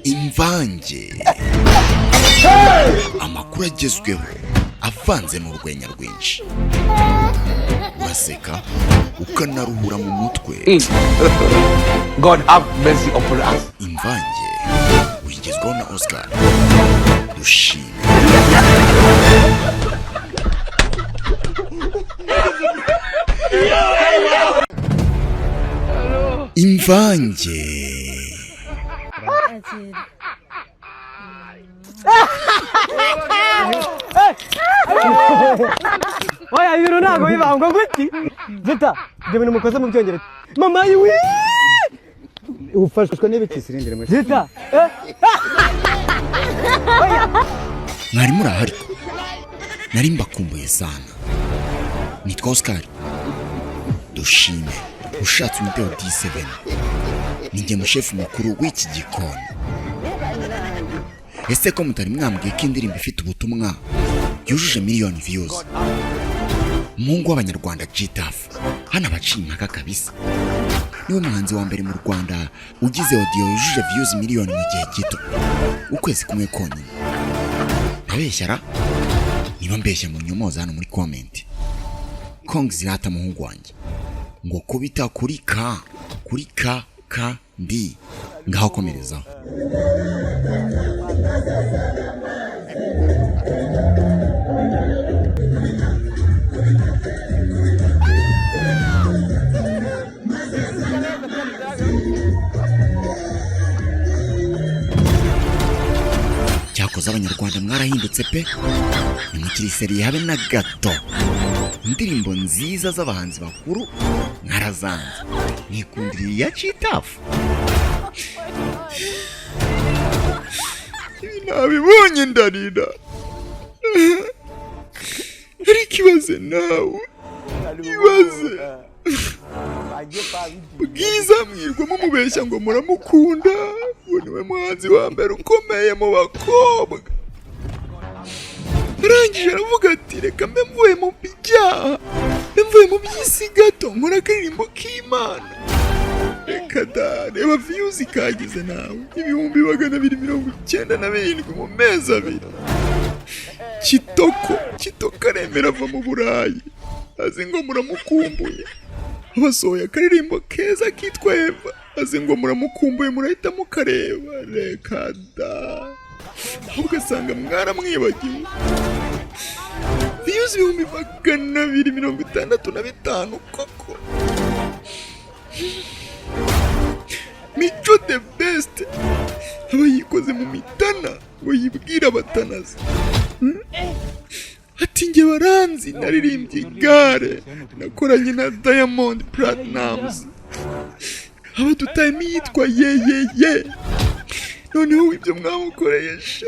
Imvange. Amakuru agezweho avanze n'urwenya rwinshi. Uraseka ukanaruhura mu mutwe. God have mercy upon us. Imvange uyigezweho na Oscar Rushime. Imvange. Oya ibintu ntago bibangwa guti zita ibyo bintu mukoze mu byongereza mama yiwe ufashwe n'ibiki sirindire mwe zita Mwari murahari nari mbakumbuye sana. Nitwa Oscar Rushime ushatse umutero D7 ninjye mushefu mukuru w'iki gikoni. Ese ko mutari mwambwiye ko indirimbo ifite ubutumwa yujuje miliyoni views? Mungu w'abanyarwanda Gitafu hana baciye impaka kabisa. Niwe muhanzi wa mbere mu Rwanda ugize audio yujuje views miliyoni mu gihe gito, ukwezi kumwe konyine. Abeshyara niba mbeshya mu nyomoza hano muri comment. Kong zirata muhungu wanjye ngo kubita kuri ka ndi ngaho komerezaho. Cyakoze abanyarwanda mwarahindutse pe. Nimukiri seri habe na gato. Indirimbo nziza z'abahanzi bakuru mwarazanze. Nikundiriye ya Gitafu. Nabibonye ndarira. Ari kibaze nawe. Kibaze. Bwiza mwirwa mumubeshya ngo muramukunda. Niwe muhanzi wa mbere ukomeye mu bakobwa. Arangije aravuga ati reka mbe mvuye mu byaha, mvuye mu by'isi gato nkora akaririmbo k'Imana. Reka da reba views kagize nawe 297 mu mezi abiri. Kitoko aremera ava mu Burayi azi ngo muramukumbuye. Abasohoye akaririmbo keza kitwa Eva azi ngo muramukumbuye murahita mukareba. Reka da ugasanga mwaramwibagiwe. Views 265 koko. Mico the best abayikoze mu mitana ngo yibwira abatanazi. Ati nge baranzi naririmbye Gare nakoranye na Diamond Platnumz. Aba tutayime yitwa ye. Noneho ibyo mwamukoresha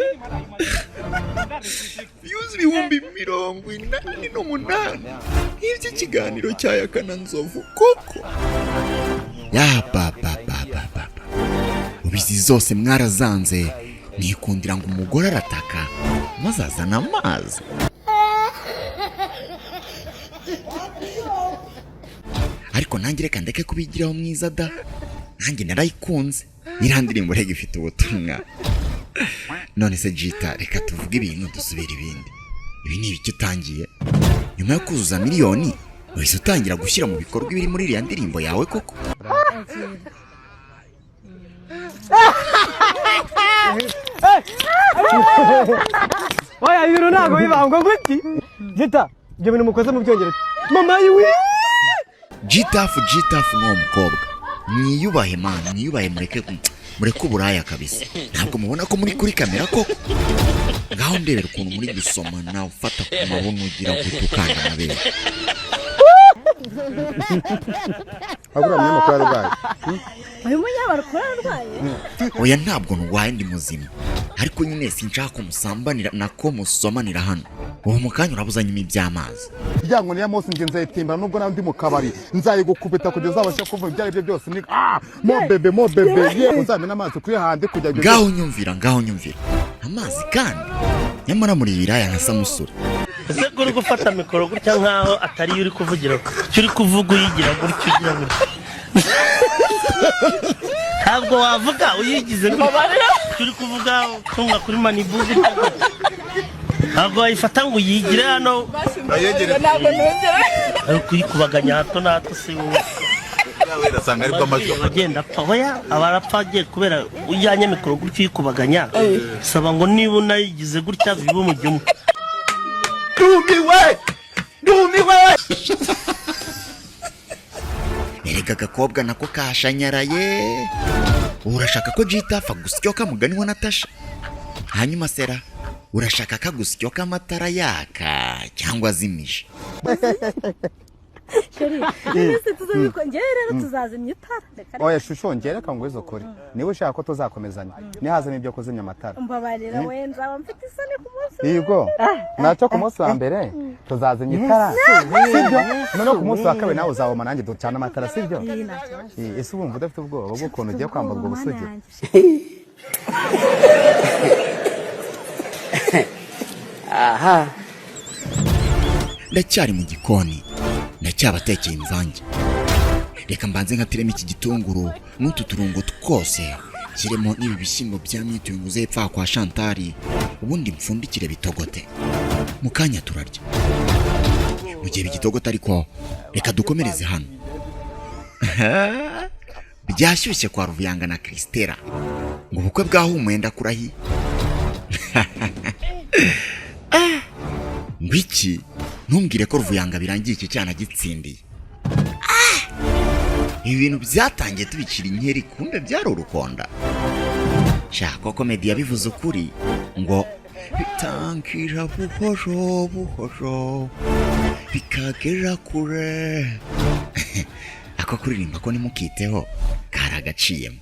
views 88,000 y'iki kiganiro cyayakana nzovu koko. Ya baba ubizi zose mwarazanze nikundira ngo umugore arataka mazazana amazi. Ariko nanjye reka ndeke kubigiraho mwiza da. Nanjye narayikunze. Nirandirimbo rege ifite ubutumwa. None se Gita reka tuvuge ibintu dusubira ibindi. Ibi ni ibiki utangiye? Nyuma yo kuzuza miliyoni wese utangira gushyira mu bikorwa ibiri muri iriya ndirimbo yawe koko. Oya ibintu ntago bibangwa guti Gita ibyo bintu mukoze mu byongereza mama yiwe. Gitafu n'uwo mukobwa mwiyubahe man, mwiyubahe mureke uburaya kabisa. Ntabwo mubona ko muri kuri kamera koko? Ngaho ndebera ukuntu muri gusoma nawe ufata ku mabono ugira gutukana amabere. Abura munyamakuru arwaye. Uyu munyamakuru arwaye? Oya ntabwo ndwaye ndi muzima. Ariko nyine sinshaka kumusambanira nako musomanira hano. Uwo mukanya urabuzanye iby'amazi. Ijyango niya Mose nge nzayitimba nubwo nawe ndi mu kabari. Nzayigukubita kugeza abasha kuvuga ibyo aribyo byose ni mo bebe ye uzamena amazi kuri hande kujya byo. Ngaho nyumvira. Amazi kandi nyamara muri biraya nka Samusure. Ese uri gufata mikoro gutya nkaho atari uri kuvugira. Uri kuvuga uyigira gutyo ugira gutyo. ntabwo wavuga uyigize turi kuvuga tunga kuri manibu ntabwo wayifata ngo uyigire hano ntabwo nongera ari kuyikubaganya hato na hato se wowe agenda apfa hoya abarapfa agiye kubera ujyanye mikoro gutyo uyikubaganya saba ngo niba unayigize gutya bibe umujyemo Dumiwe erega agakobwa nako kashanyaraye urashaka ko jitafa gusyo kamugani wa Natasha hanyuma sera urashaka kagusyo kamatara yaka cyangwa zimije sheri nese tuzabikongera rero tuzazimya itara oya shusho ngereka ngo izo kuri niwe ushaka ko tuzakomezanya nihazamo ibyo kuzimya amatara mbabarira wenza bamfite isoni ku munsi yego nacyo ku munsi wa mbere tuzazimya itara sibyo none ku munsi wa kabiri nawe uzaboma nanjye ducana amatara sibyo ese ubumva udafite ubwoba bw'ukuntu ugiye kwamburwa ubusugi aha ndacyari mu gikoni ndacyabatekeye imvange reka mbanze nkatiremo iki gitunguru n'utu turungo twose kirimo n'ibi bishyimbo bya myituyunguze epfa kwa Shantari ubundi mpfundikire bitogote mu kanya turarya mu gihe bigitogote ariko reka dukomereze hano byashyushye kwa Ruvuyanga na Kristera ngo ubukwe bwahumuye ndakurahiye ngwiki ntumbwire ko Ruvuyanga birangiye iki cyana gitsindiye ibi bintu byatangiye tubicira inkeri kumbe byari urukonda shaka komedi yabivuze ukuri ngo bitankira buhoro buhoro bikagera kure ako kuririmba ko nimukiteho karagaciyemo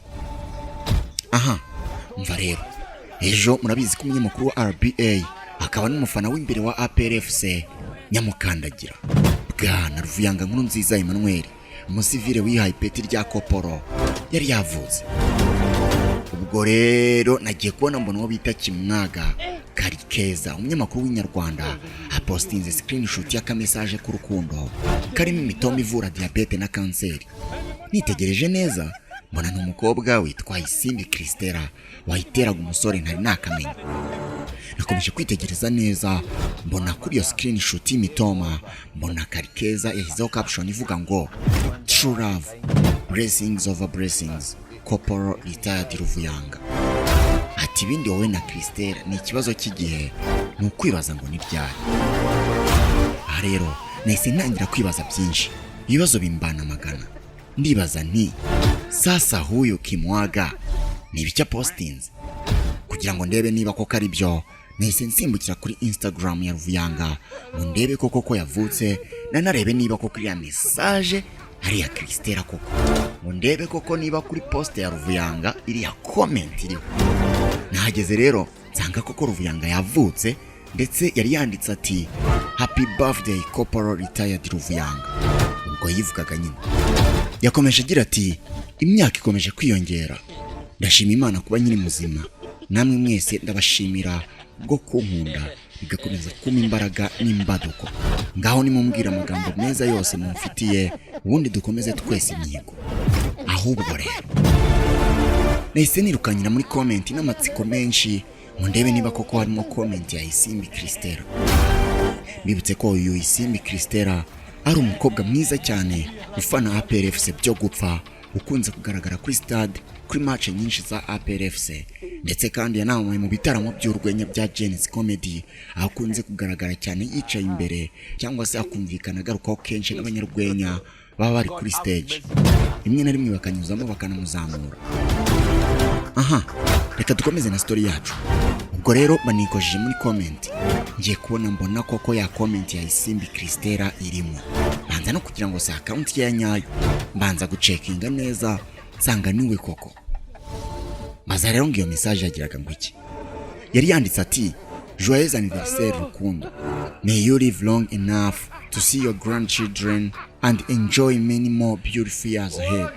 aha mva rero ejo murabizi ko umunyamakuru wa RBA akaba n'umufana w'imbere wa APRFC Nyamukandagira Bwana Ruvuyanga nkuru nziza Emmanuel umusivile wihaye ipeti rya koporo yari yavuze ubwo rero nagiye kubona mbona uwo bita Kimwaga Karikeza umunyamakuru w'Inyarwanda apostinze screenshot y'akamesaje k'urukundo karimo imitomo ivura diabete na kanseri nitegereje neza mbona n'umukobwa witwa Isimbi Kristera wayiteraga umusore ntari nakamenya nakomeje kwitegereza neza mbona kuri iyo screenshot y'imitoma mbona Karikeza yahizeho caption ivuga ngo true love blessings over blessings Corporal Retired Ruvuyanga ati ibindi wowe na Kristera ni ikibazo cy'igihe ni ukwibaza ngo ni ryari rero nahise ntangira kwibaza byinshi ibibazo bimbana magana ndibaza nti sasa huyu Kimwaga ni ibicya postings kugira ngo ndebe niba koko ari byo nahise nsimbukira kuri Instagram ya Ruvuyanga ngo ndebe koko ko yavutse nanarebe niba koko iriya message ari ya Kristera koko ngo ndebe koko niba kuri post ya Ruvuyanga iriya comment iriho nahageze rero nsanga koko Ruvuyanga yavutse ndetse yari yanditse ati happy birthday Corporal Retired Ruvuyanga ubwo yivugaga nyine yakomeje agira ati imyaka ikomeje kwiyongera ndashima Imana kuba nyiri muzima namwe mwese ndabashimira bwo kunkunda bigakomeza kuma imbaraga n'imbaduko ngaho nimumbwira amagambo meza yose mumfitiye ubundi dukomeze twese imihigo ahubwo rero nahise nirukanyira muri comment n'amatsiko menshi ngo ndebe niba koko harimo comment ya Isimbi Kristera bibutse ko uyu Isimbi Kristera ari umukobwa mwiza cyane ufana APRFC byo gupfa ukunze kugaragara kuri stade kuri match nyinshi za APRFC ndetse kandi yanamaye mu bitaramo by'urwenya bya Genesis Comedy akunze kugaragara cyane yicaye imbere cyangwa se akumvikana garukaho kenshi n'abanyarwenya baba bari kuri stage rimwe na rimwe bakanyuzamo bakanamuzamura aha reka dukomeze na story yacu ubwo rero banikojeje muri comment ngiye kubona mbona koko ya comment ya Isimbi Kristera irimo banza no kugira ngo se account ya nyayo mbanza gucekinga neza nsanga niwe koko maze rero ngiyo message yagiraga ngo iki yari yanditse ati joyeux anniversaire Rukundo, may you live long enough to see your grandchildren and enjoy many more beautiful years ahead.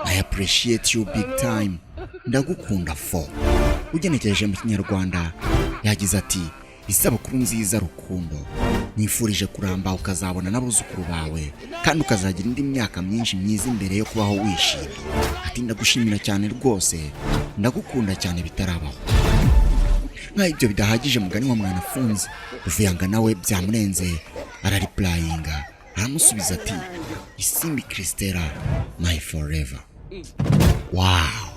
I appreciate you big time. Ndagukunda fo. Ugenekereje mu Kinyarwanda yagize ati isabukuru nziza Rukundo, nifurije kuramba ukazabona n'abuzukuru bawe kandi ukazagira indi myaka myinshi myiza imbere yo kubaho wishimye. Ati ndagushimira cyane rwose, ndagukunda cyane bitarabaho. Nka ibyo bidahagije mugani wa mwana afunze, Ruvuyanga nawe byamurenze arariplayinga aramusubiza ati Isimbi Christella my forever. Wow.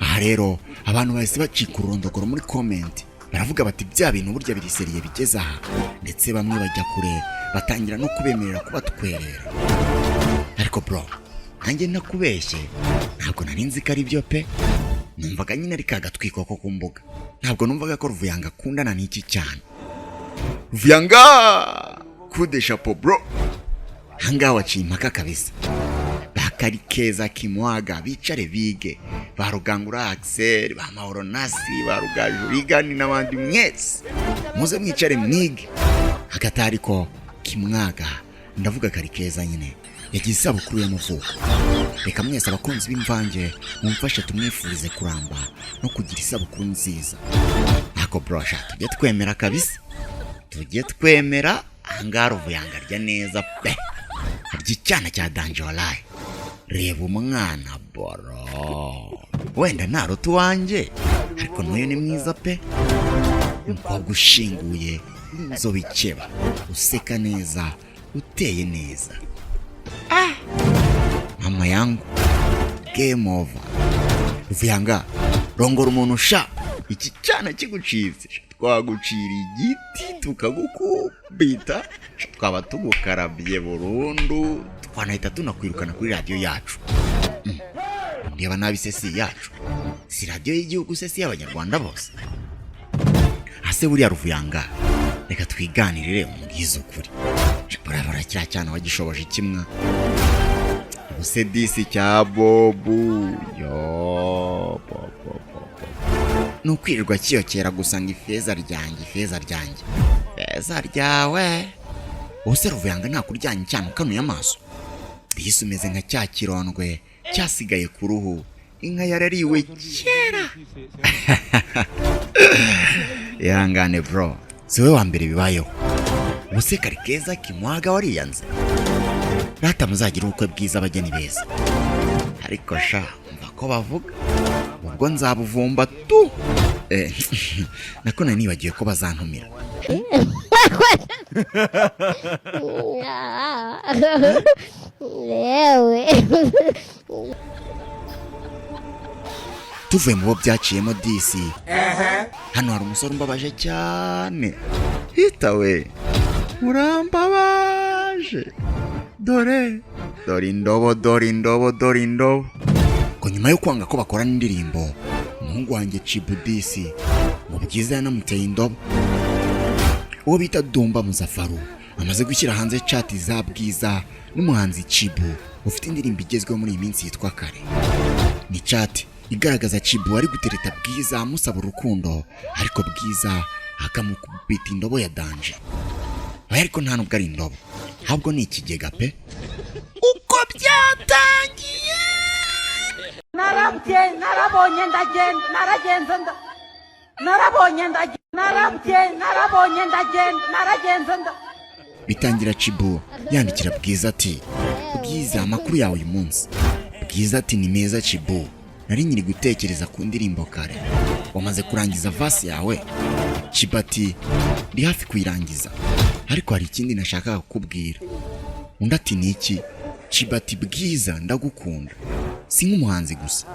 Aha rero abantu bahise bacika urondogoro muri comment baravuga bati bya bintu burya biri seriye bigeze aha, ndetse bamwe bajya kure batangira no kubemerera kuba twerera. Ariko bro, nanjye nakubeshye ntabwo nari nzi ko ari byo pe. Numvaga nyine ari kagatwiko ko ku mbuga, ntabwo numvaga ko Ruvuyanga akundana n'iki cyane. Ruvuyanga kude chapeau bro, hanga waciye impaka kabisa. Bakari Keza Kimwaga bicare bige, barugangura Axel ba Mahoro Nasi barugaju bigani n'abandi mwese muze mwicare mwige. Hagati ariko Kimwaga ndavuga Kari Keza nyine yagize isabukuru y'amavuko. Reka mwese abakunzi b'imvange mumfashe tumwifurize kuramba no kugira isabukuru nziza. Ako brosha tujye twemera kabisa, tujye twemera. Ahangaha Ruvuyanga arya neza pe, arya icyana cya danje walayi. Reba umwana boro, wenda naruta uwanjye ariko n'uyu ni mwiza pe. Umukobwa ushinguye, inzobe ikeba, useka neza, uteye neza. Mama yangu game over. Ruvuyanga rongora umuntu sha, iki cyana kigucitse twagucira igiti tukagukubita twaba tugukarabye burundu, twanahita tunakwirukana kuri radio yacu. Ndeba nabi sesi yacu, si radio y'igihugu sesi y'abanyarwanda bose. Ase buriya Ruvuyanga reka twiganirire umugize ukuri. Barabara kira cyane wagishoboje kimwa. Use disi cya Bobu yo nukwirirwa kiyokera gusanga ifeza ryanjye feza ryawe. Use Ruvuyanga nakuryanye cyane ukanuye amaso, bihise umeze nka cya kirondwe cyasigaye ku ruhu inka yarariwe kera. Ihangane bro, siwe wa mbere bibayeho. Use Kari Keza Kimwaga wariyanze rata muzagira ubukwe bwiza abageni beza. Ariko sha umva ko bavuga ubwo nzabuvumba tu. Nako nibagiye ko bazantumira. Tuvuye mu bo byaciyemo disi, hano hari umusore umbabaje cyane. Hitawe urambabaje, dore indobo. Ko nyuma yo kwanga ko bakorana indirimbo, umuhungu wanjye Chibu disi mu Bwiza yanamuteye indobo. Uwo bita Dumba Muzafaru amaze gushyira hanze chat za Bwiza n'umuhanzi Chibu ufite indirimbo igezweho muri iyi minsi yitwa Kare. Ni chat igaragaza Chibu ari gutereta Bwiza amusaba urukundo, ariko Bwiza akamukubita indobo ya danje. Ariko nta nubwo ari indobo, ahubwo ni ikigega pe. Uko byatangiye narabonye ndagenda bitangira Chibu yandikira Bwiza ati Bwiza amakuru yawe uyu munsi. Bwiza ati ni meza Chibu, nari nyiri gutekereza ku ndirimbo Kare, wamaze kurangiza verse yawe? Chibu ati ndi hafi kuyirangiza, ariko hari ikindi nashakaga kukubwira. Undi ati ni iki? Chibu ati Bwiza ndagukunda, si nk'umuhanzi gusa,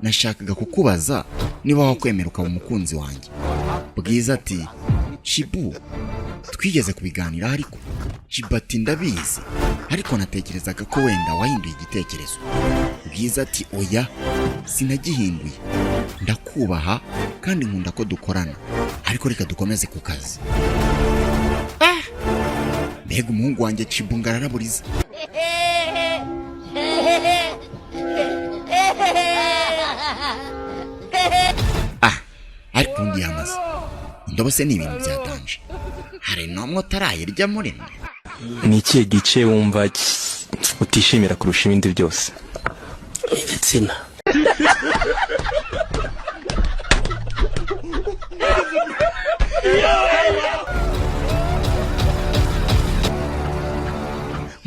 nashakaga kukubaza niba wakwemera ukaba umukunzi wanjye. Bwiza ati Chibu twigeze kubiganira ariko. Chibu ati ndabizi, ariko natekerezaga ko wenda wahinduye igitekerezo. Bwiza ati oya sinagihinduye, ndakubaha kandi nkunda ko dukorana, ariko reka dukomeze ku kazi. Mbega umuhungu wanjye Chibu ngararaburiza. Ariko undi yamaze indobo se ni ibintu byatanje, hari n'umwe utarayirya muri mwe. Ni ikihe gice wumva utishimira kurusha ibindi byose? Igitsina.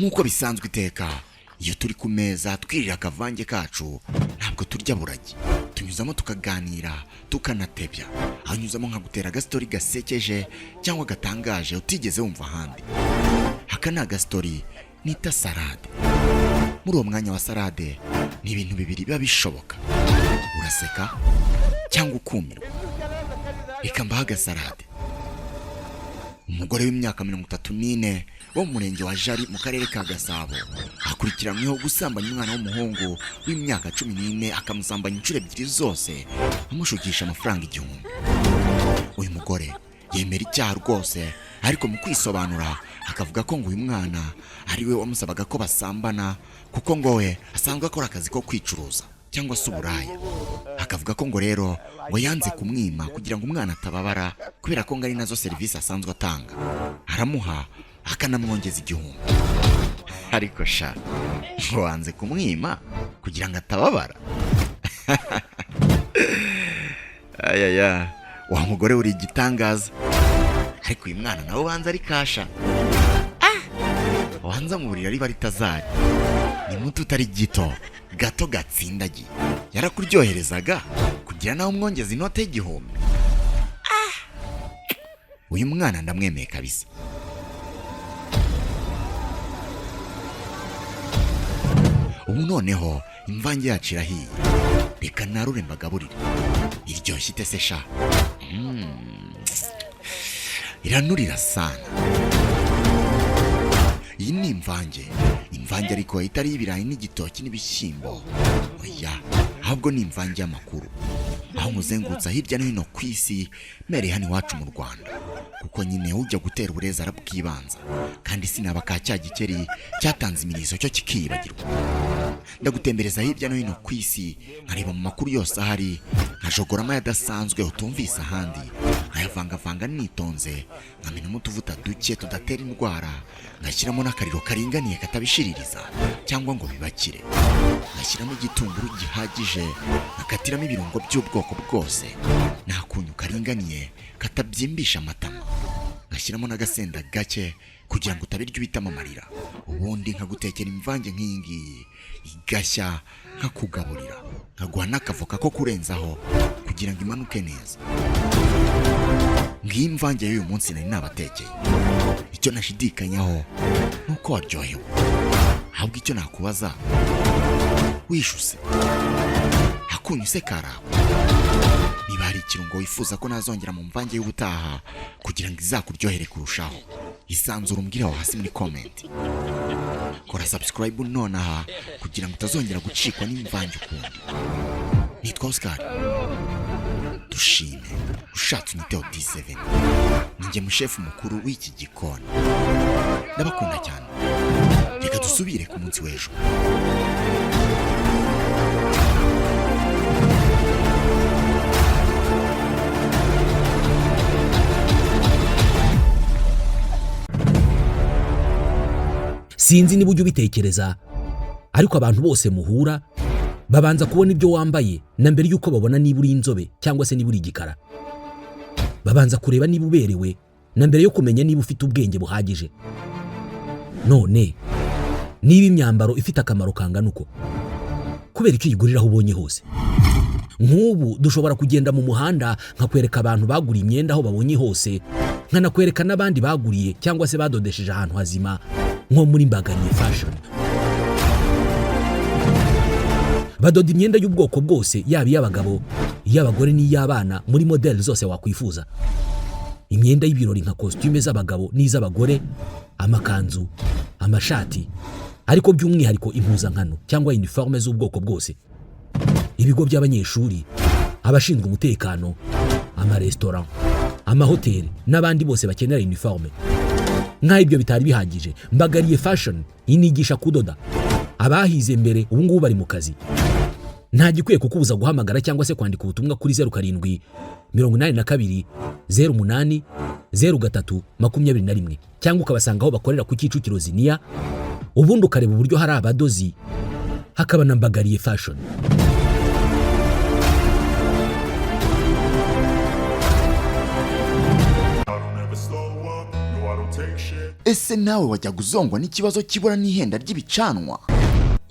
nk'uko bisanzwe iteka iyo turi ku meza twirira akavange kacu ntabwo turya buragi, tunyuzamo tukaganira tukanatebya, hanyuzamo nka gutera agastori gasekeje cyangwa gatangaje utigeze wumva ahandi. Aka ni agastori nita salade. Muri uwo mwanya wa salade ni ibintu bibiri biba bishoboka, uraseka cyangwa ukumirwa. Reka mbahe agasalade. Umugore w'imyaka 34 wo mu murenge wa Jari mu karere ka Gasabo akurikiranyweho gusambanya umwana w'umuhungu w'imyaka 14 akamusambanya inshuro ebyiri zose amushukisha amafaranga 1000. Uyu mugore yemera icyaha rwose, ariko mu kwisobanura akavuga ko ngo uyu mwana ari we wamusabaga ko basambana kuko ngo we asanzwe akora akazi ko kwicuruza cyangwa se uburaya. Akavuga ko ngo rero ngo yanze kumwima kugira ngo umwana atababara kubera ko ngo ari nazo serivisi asanzwe atanga. Aramuha akanamwongeza 1000. Ariko sha ngo wanze kumwima kugira ngo atababara. Ayaya, wa mugore uri igitangaza. Ariko uyu mwana nawe wanze ari kasha. Wanza mu buriri ari bari tazari. Ni muto utari gito, gato gatsindagiye. Yarakuryoherezaga kugira nawe umwongeza inote 1000. Uyu mwana ndamwemeye kabisa. Ubu noneho imvange yacu irahiye. Reka narure mbagaburire. Iryoshye itese sha. Iranurira sana. Iyi ni imvange ariko itari ibirayi n'igitoki n'ibishyimbo. Oya, ahubwo ni imvange y'amakuru. Aho muzengurutsa hirya no hino ku isi, mere hano iwacu mu Rwanda. Kuko nyine ujya gutera uburezi arabwibanza, kandi sinaba ka cya gikeri cyatanze imirizo cyo kikiyibagirwa. Ndagutembereza hirya no hino ku isi, nkareba mu makuru yose ahari, nkajogorama yadasanzwe utumvise ahandi, nkayavangavanga nitonze, nkamenamo utuvuta duke tudatera indwara, ngashyiramo n'akariro karinganiye katabishiririza cyangwa ngo bibakire, ngashyiramo igitunguru gihagije, nakatiramo ibirungo by'ubwoko bwose, nakunyu karinganiye katabyimbisha amatama, ngashyiramo n'agasenda gake kugira ngo utabirya ubitamo amarira. Ubundi nkagutekera imvange nk'iyi ngiyi igashya, nkakugaburira, nkaguha n'akavoka ko kurenzaho kugira ngo imanuke neza. Ngiyi imvange y'uyu munsi nari nabatekeye. Icyo nashidikanyaho nuko waryohewe. Ahubwo icyo nakubaza, wishuse hakunyuse karako, niba hari ikirungo wifuza ko nazongera mu mvange y'ubutaha kugira ngo izakuryohere kurushaho, isanzura umbwire aho hasi muri comment. Kora subscribe nonaha kugira ngo utazongera gucikwa n'imvange ukundi. Nitwa Oscar. Dushime ushatse unyiteho D7. Ninjye mushefu mukuru w'iki gikoni. Ndabakunda cyane. Reka dusubire ku munsi w'ejo. Sinzi niba ujya ubitekereza, ariko abantu bose muhura babanza kubona ibyo wambaye na mbere yuko babona niba uri inzobe cyangwa se niba uri igikara. Babanza kureba niba uberewe na mbere yo kumenya niba ufite ubwenge buhagije. None niba imyambaro ifite akamaro kangana uko, kubera icyo uyigurira aho ubonye hose. Nk'ubu dushobora kugenda mu muhanda nkakwereka abantu baguriye imyenda aho babonye hose, nkanakwereka n'abandi baguriye cyangwa se badodesheje ahantu hazima nko muri Mbagariye fashion. Badoda imyenda y'ubwoko bwose, yaba iy'abagabo, iy'abagore n'iy'abana, muri model zose wakwifuza. Imyenda y'ibirori nka costume z'abagabo n'iz'abagore, amakanzu, amashati, ariko by'umwihariko impuzankano cyangwa uniforme z'ubwoko bwose. Ibigo by'abanyeshuri, abashinzwe umutekano, amarestaurant, amahoteli n'abandi bose bakenera uniforme. Nka ibyo bitari bihagije, Mbagariye fashion inigisha kudoda. Abahize mbere ubu ngubu bari mu kazi. Nta gikwiye kukubuza guhamagara cyangwa se kwandika ubutumwa kuri 07 82 08 03 21 cyangwa ukabasanga aho bakorera ku Kicukiro Ziniya, ubundi ukareba uburyo hari abadozi, hakaba na Mbagariye fashion. I don't ever slow up, no I don't take shit. ese nawe wajya guzongwa n'ikibazo kibura n'ihenda ry'ibicanwa?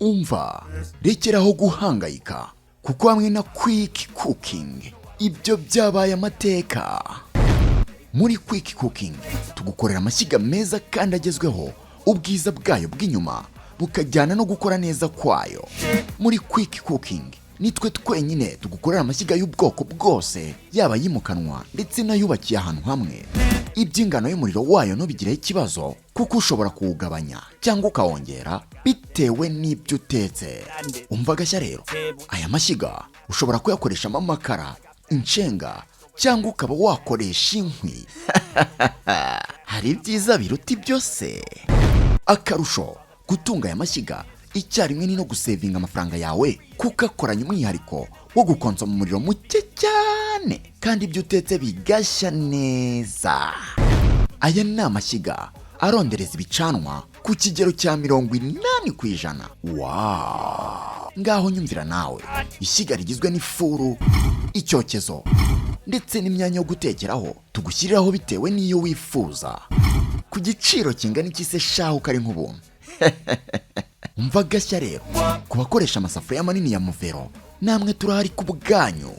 Umva, rekeraho guhangayika kuko hamwe na Quick Cooking ibyo byabaye amateka. Muri Quick Cooking tugukorera amashyiga meza kandi agezweho, ubwiza bwayo bw'inyuma bukajyana no gukora neza kwayo. Muri Quick Cooking nitwe twenyine tugukorera amashyiga y'ubwoko bwose, yaba yimukanwa ndetse n'ayubakiye ahantu hamwe. Iby'ingano y'umuriro wayo ntubigireho ikibazo kuko ushobora kuwugabanya cyangwa ukawongera bitewe n'ibyo utetse. Umva agashya rero, aya mashyiga ushobora kuyakoreshamo amakara, inshenga cyangwa ukaba wakoresha inkwi. Hari ibyiza biruta ibyo se. Akarusho gutunga aya mashyiga icyarimwe ni no gusevinga amafaranga yawe kuko akoranye umwihariko wo gukonsoma umuriro muke cyane kandi ibyo utetse bigashya neza. Aya ni amashyiga arondereza ibicanwa ku kigero cya 80%. Wow! Ngaho nyumvira nawe, ishyiga rigizwe n'ifuru, icyokezo ndetse n'imyanya yo gutekeraho tugushyiriraho bitewe n'iyo wifuza ku giciro kingana iki se shaho kari nk'ubuntu. Umva gashya rero, ku bakoresha amasafuriya manini ya muvero namwe turahari ku bwanyu.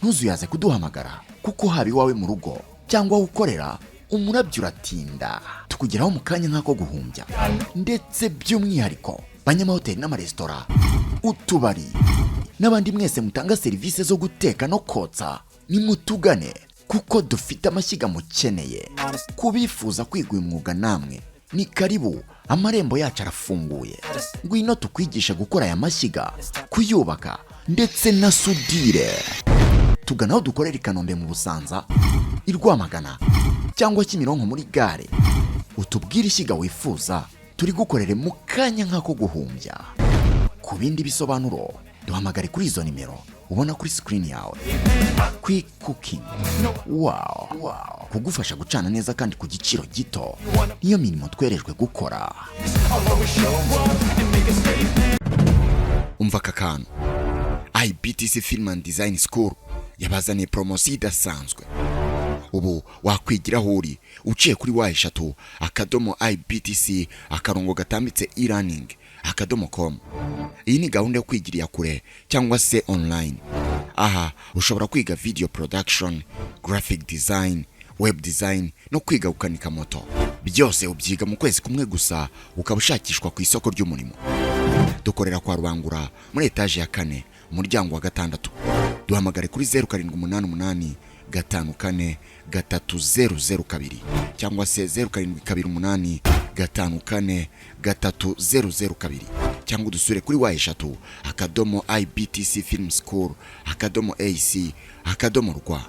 Ntuzuyaze kuduhamagara kuko haba iwawe mu rugo cyangwa aho ukorera umurabyo uratinda, tukugeraho mu kanya nk'ako guhumbya. Ndetse by'umwihariko banyamahoteli n'amaresitora, utubari n'abandi mwese mutanga serivisi zo guteka no kotsa, nimutugane kuko dufite amashyiga mukeneye. Kubifuza kwiga uyu mwuga namwe ni karibu, amarembo yacu arafunguye. Ngwino tukwigisha gukora aya mashyiga, kuyubaka ndetse na sudire. Tugana aho dukorera i Kanombe mu Busanza, i Rwamagana cyangwa Kimironko muri gare. Utubwire ishyiga wifuza turi gukorere mu kanya nk'ako guhumbya. Ku bindi bisobanuro duhamagare kuri izo nimero ubona kuri screen yawe. Quick Cooking, wow, kugufasha gucana neza kandi ku giciro gito, niyo mirimo twerejwe gukora. Umva aka kantu, IBTC Film and Design School yabazaniye promosiyo idasanzwe. Ubu wakwigiraho uri uciye kuri wa_IBTC_e-learning.com. Iyi ni gahunda yo kwigirira kure cyangwa se online. Aha ushobora kwiga video production, graphic design, web design no kwiga gukanika moto. Byose ubyiga mu kwezi kumwe gusa ukaba ushakishwa ku isoko ry'umurimo. Dukorera kwa Rubangura muri etage ya 4 umuryango wa 6. Duhamagare kuri 0788 54 3002 cyangwa se 0728 54 3002 cyangwa udusure kuri wa_IBTC Film School _AC_rwa.